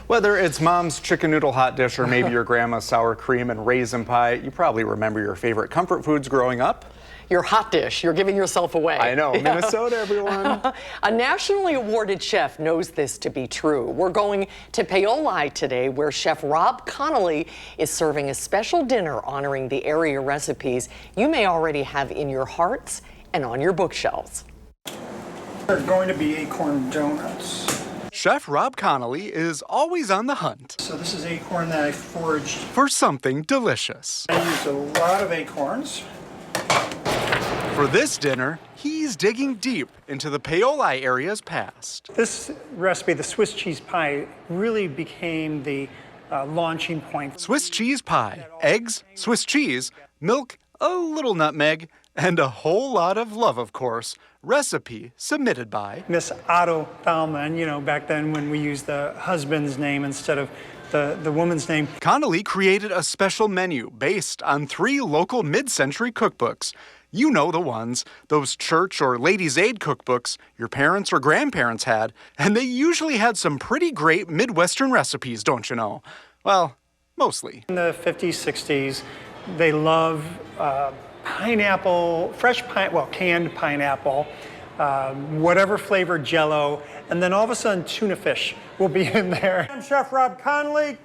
Whether it's mom's chicken noodle hot dish or maybe your grandma's sour cream and raisin pie, you probably remember your favorite comfort foods growing up. Your hot dish, you're giving yourself away. I know, Minnesota, everyone. A nationally awarded chef knows this to be true. We're going to Paoli today, where Chef Rob Connolly is serving a special dinner honoring the area recipes you may already have in your hearts and on your bookshelves. They're going to be acorn donuts. Chef Rob Connolly is always on the hunt. So this is acorn that I foraged. For something delicious. I used a lot of acorns. For this dinner, he's digging deep into the Paoli area's past. This recipe, the Swiss cheese pie, really became the launching point. Swiss cheese pie, eggs, Swiss cheese, milk, a little nutmeg, and a whole lot of love, of course. Recipe submitted by Miss Otto Thalmann, you know, back then when we used the husband's name instead of the woman's name. Connolly created a special menu based on 3 local mid-century cookbooks. You know the ones, those church or ladies' aid cookbooks your parents or grandparents had, and they usually had some pretty great Midwestern recipes, don't you know? Well, mostly. In the 50s, 60s, they love pineapple, canned pineapple, whatever flavored Jell-O, and then all of a sudden tuna fish will be in there. I'm Chef Rob Connolly.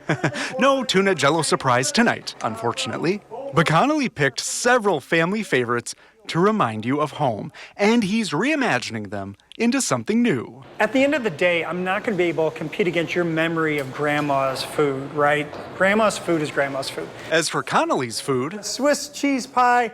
No tuna Jell-O surprise tonight, unfortunately. But Connolly picked several family favorites to remind you of home, and he's reimagining them into something new. At the end of the day, I'm not going to be able to compete against your memory of grandma's food, right? Grandma's food is grandma's food. As for Connolly's food, Swiss cheese pie,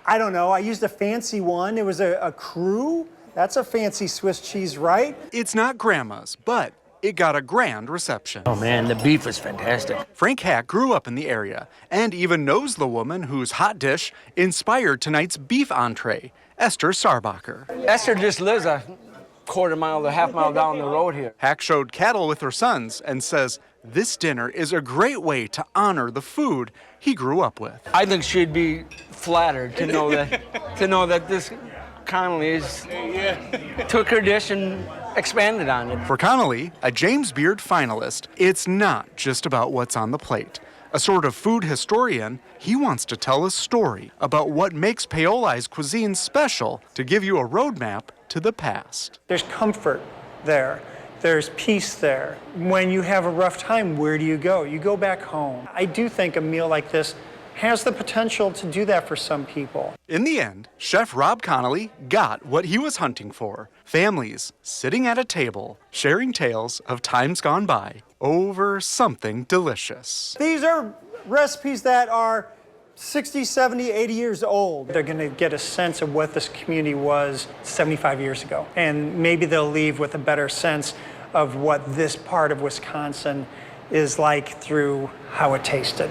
I don't know. I used a fancy one. It was a Cru. That's a fancy Swiss cheese, right? it's not grandma's, but it got a grand reception. Oh man, the beef is fantastic. Frank Hack grew up in the area and even knows the woman whose hot dish inspired tonight's beef entree, Esther Sarbacher. Esther just lives a quarter mile to half mile down the road here. Hack showed cattle with her sons and says this dinner is a great way to honor the food he grew up with. I think she'd be flattered to know that this Connolly's took her dish and expanded on it. For Connolly, a James Beard finalist, it's not just about what's on the plate. A sort of food historian, he wants to tell a story about what makes Paoli's cuisine special to give you a roadmap to the past. There's comfort there. There's peace there. When you have a rough time, where do you go? You go back home. I do think a meal like this has the potential to do that for some people. In the end, Chef Rob Connolly got what he was hunting for. Families sitting at a table, sharing tales of times gone by over something delicious. These are recipes that are 60, 70, 80 years old. They're going to get a sense of what this community was 75 years ago. And maybe they'll leave with a better sense of what this part of Wisconsin is like through how it tasted.